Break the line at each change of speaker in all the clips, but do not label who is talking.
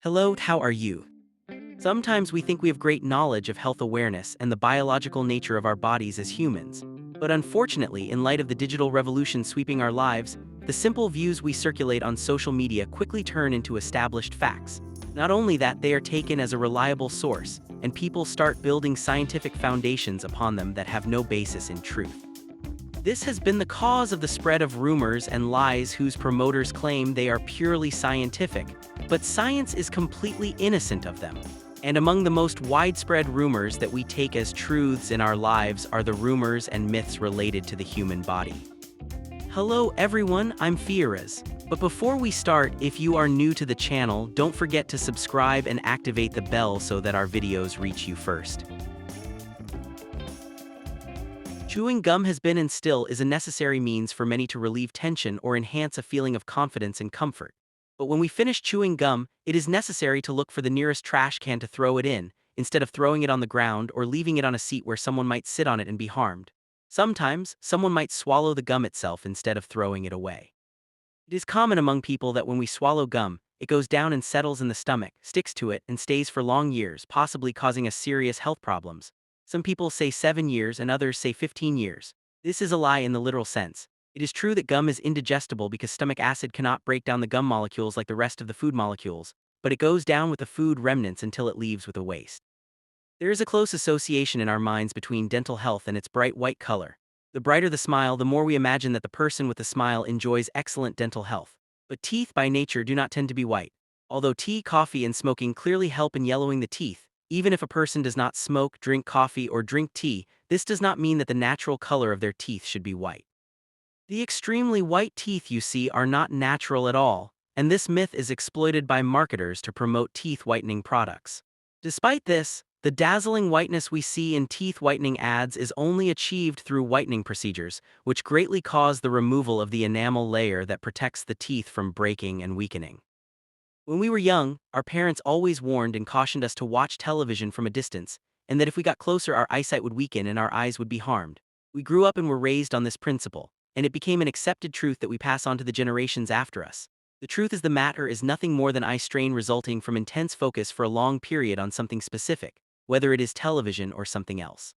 Hello, how are you? Sometimes we think we have great knowledge of health awareness and the biological nature of our bodies as humans. But unfortunately, in light of the digital revolution sweeping our lives, the simple views we circulate on social media quickly turn into established facts. Not only that, they are taken as a reliable source, and people start building scientific foundations upon them that have no basis in truth. This has been the cause of the spread of rumors and lies whose promoters claim they are purely scientific, but science is completely innocent of them. And among the most widespread rumors that we take as truths in our lives are the rumors and myths related to the human body. Hello everyone, I'm Firas. But before we start, if you are new to the channel, don't forget to subscribe and activate the bell so that our videos reach you first. Chewing gum has been and still is a necessary means for many to relieve tension or enhance a feeling of confidence and comfort. But when we finish chewing gum, it is necessary to look for the nearest trash can to throw it in, instead of throwing it on the ground or leaving it on a seat where someone might sit on it and be harmed. Sometimes, someone might swallow the gum itself instead of throwing it away. It is common among people that when we swallow gum, it goes down and settles in the stomach, sticks to it, and stays for long years, possibly causing us serious health problems. Some people say 7 years and others say 15 years. This is a lie in the literal sense. It is true that gum is indigestible because stomach acid cannot break down the gum molecules like the rest of the food molecules, but it goes down with the food remnants until it leaves with a waste. There is a close association in our minds between dental health and its bright white color. The brighter the smile, the more we imagine that the person with the smile enjoys excellent dental health. But teeth by nature do not tend to be white. Although tea, coffee, and smoking clearly help in yellowing the teeth, even if a person does not smoke, drink coffee, or drink tea, this does not mean that the natural color of their teeth should be white. The extremely white teeth you see are not natural at all, and this myth is exploited by marketers to promote teeth whitening products. Despite this, the dazzling whiteness we see in teeth whitening ads is only achieved through whitening procedures, which greatly cause the removal of the enamel layer that protects the teeth from breaking and weakening. When we were young, our parents always warned and cautioned us to watch television from a distance, and that if we got closer our eyesight would weaken and our eyes would be harmed. We grew up and were raised on this principle, and it became an accepted truth that we pass on to the generations after us. The truth is the matter is nothing more than eye strain resulting from intense focus for a long period on something specific, whether it is television or something else.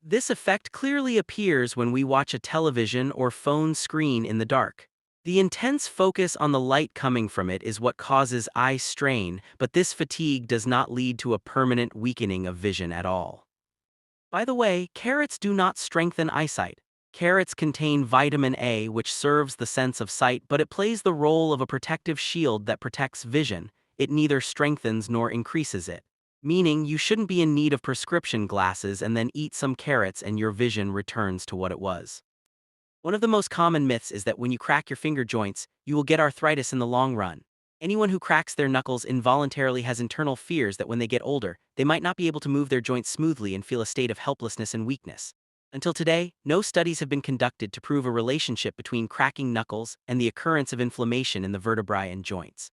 This effect clearly appears when we watch a television or phone screen in the dark. The intense focus on the light coming from it is what causes eye strain, but this fatigue does not lead to a permanent weakening of vision at all. By the way, carrots do not strengthen eyesight. Carrots contain vitamin A, which serves the sense of sight, but it plays the role of a protective shield that protects vision. It neither strengthens nor increases it. Meaning, you shouldn't be in need of prescription glasses and then eat some carrots and your vision returns to what it was. One of the most common myths is that when you crack your finger joints, you will get arthritis in the long run. Anyone who cracks their knuckles involuntarily has internal fears that when they get older, they might not be able to move their joints smoothly and feel a state of helplessness and weakness. Until today, no studies have been conducted to prove a relationship between cracking knuckles and the occurrence of inflammation in the vertebrae and joints.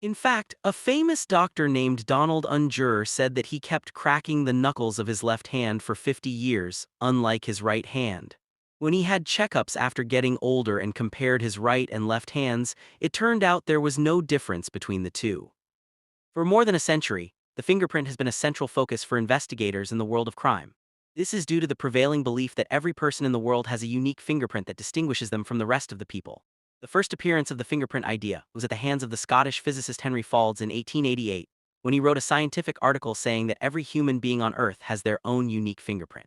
In fact, a famous doctor named Donald Unger said that he kept cracking the knuckles of his left hand for 50 years, unlike his right hand. When he had checkups after getting older and compared his right and left hands, it turned out there was no difference between the two. For more than a century, the fingerprint has been a central focus for investigators in the world of crime. This is due to the prevailing belief that every person in the world has a unique fingerprint that distinguishes them from the rest of the people. The first appearance of the fingerprint idea was at the hands of the Scottish physicist Henry Faulds in 1888, when he wrote a scientific article saying that every human being on Earth has their own unique fingerprint.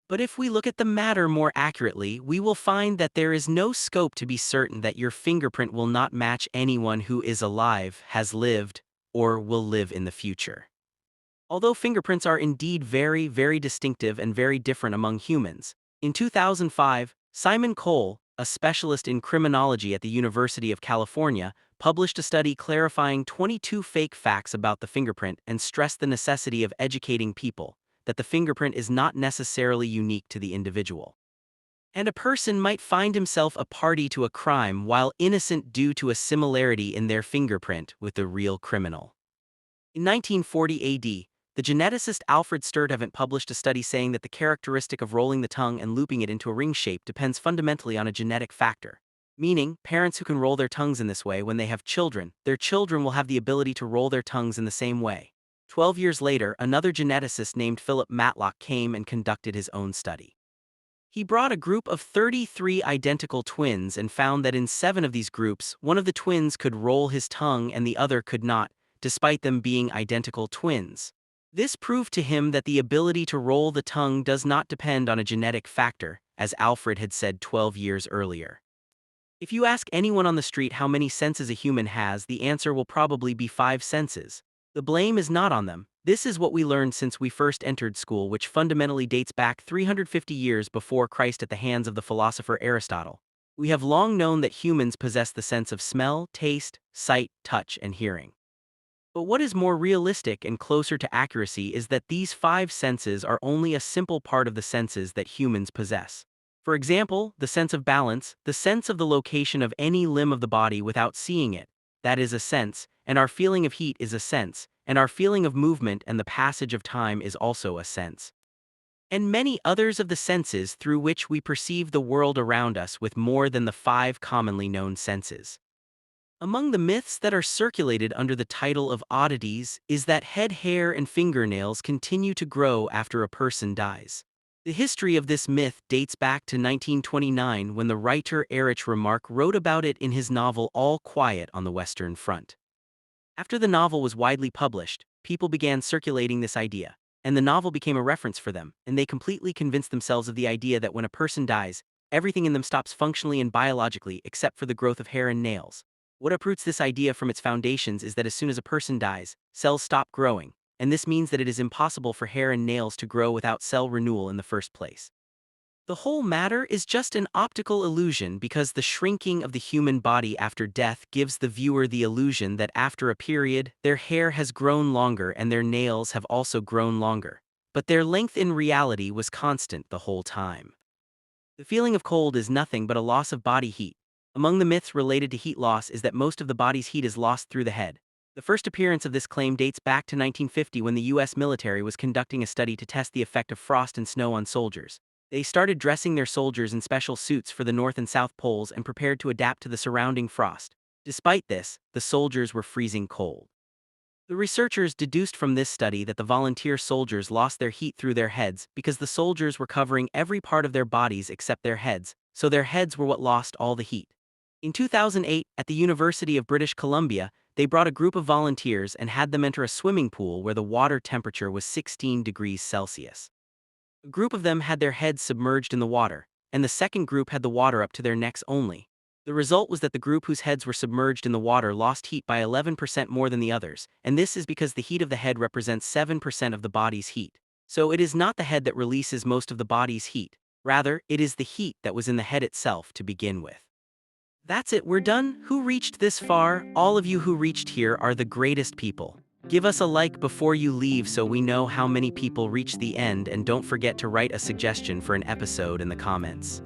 But if we look at the matter more accurately, we will find that there is no scope to be certain that your fingerprint will not match anyone who is alive, has lived, or will live in the future. Although fingerprints are indeed very, very distinctive and very different among humans, in 2005, Simon Cole, a specialist in criminology at the University of California, published a study clarifying 22 fake facts about the fingerprint and stressed the necessity of educating people that the fingerprint is not necessarily unique to the individual. And a person might find himself a party to a crime while innocent due to a similarity in their fingerprint with the real criminal. In 1940 AD, the geneticist Alfred Sturtevant published a study saying that the characteristic of rolling the tongue and looping it into a ring shape depends fundamentally on a genetic factor. meaning parents who can roll their tongues in this way when they have children, their children will have the ability to roll their tongues in the same way. 12 years later, another geneticist named Philip Matlock came and conducted his own study. He brought a group of 33 identical twins and found that in 7 of these groups, one of the twins could roll his tongue and the other could not, despite them being identical twins. This proved to him that the ability to roll the tongue does not depend on a genetic factor, as Alfred had said 12 years earlier. If you ask anyone on the street how many senses a human has, the answer will probably be 5 senses. The blame is not on them. This is what we learned since we first entered school, which fundamentally dates back 350 years before Christ at the hands of the philosopher Aristotle. We have long known that humans possess the sense of smell, taste, sight, touch, and hearing. But what is more realistic and closer to accuracy is that these 5 senses are only a simple part of the senses that humans possess. For example, the sense of balance, the sense of the location of any limb of the body without seeing it, that is a sense, and our feeling of heat is a sense, and our feeling of movement and the passage of time is also a sense. And many others of the senses through which we perceive the world around us with more than the 5 commonly known senses. Among the myths that are circulated under the title of oddities is that head hair and fingernails continue to grow after a person dies. The history of this myth dates back to 1929 when the writer Erich Remarque wrote about it in his novel All Quiet on the Western Front. After the novel was widely published, people began circulating this idea, and the novel became a reference for them, and they completely convinced themselves of the idea that when a person dies, everything in them stops functionally and biologically except for the growth of hair and nails. What uproots this idea from its foundations is that as soon as a person dies, cells stop growing, and this means that it is impossible for hair and nails to grow without cell renewal in the first place. The whole matter is just an optical illusion because the shrinking of the human body after death gives the viewer the illusion that after a period, their hair has grown longer and their nails have also grown longer. But their length in reality was constant the whole time. The feeling of cold is nothing but a loss of body heat. Among the myths related to heat loss is that most of the body's heat is lost through the head. The first appearance of this claim dates back to 1950 when the U.S. military was conducting a study to test the effect of frost and snow on soldiers. They started dressing their soldiers in special suits for the North and South Poles and prepared to adapt to the surrounding frost. Despite this, the soldiers were freezing cold. The researchers deduced from this study that the volunteer soldiers lost their heat through their heads because the soldiers were covering every part of their bodies except their heads, so their heads were what lost all the heat. In 2008, at the University of British Columbia, they brought a group of volunteers and had them enter a swimming pool where the water temperature was 16 degrees Celsius. A group of them had their heads submerged in the water, and the second group had the water up to their necks only. The result was that the group whose heads were submerged in the water lost heat by 11% more than the others, and this is because the heat of the head represents 7% of the body's heat. So it is not the head that releases most of the body's heat, rather, it is the heat that was in the head itself to begin with. That's it, we're done. Who reached this far? All of you who reached here are the greatest people. Give us a like before you leave so we know how many people reached the end, and don't forget to write a suggestion for an episode in the comments.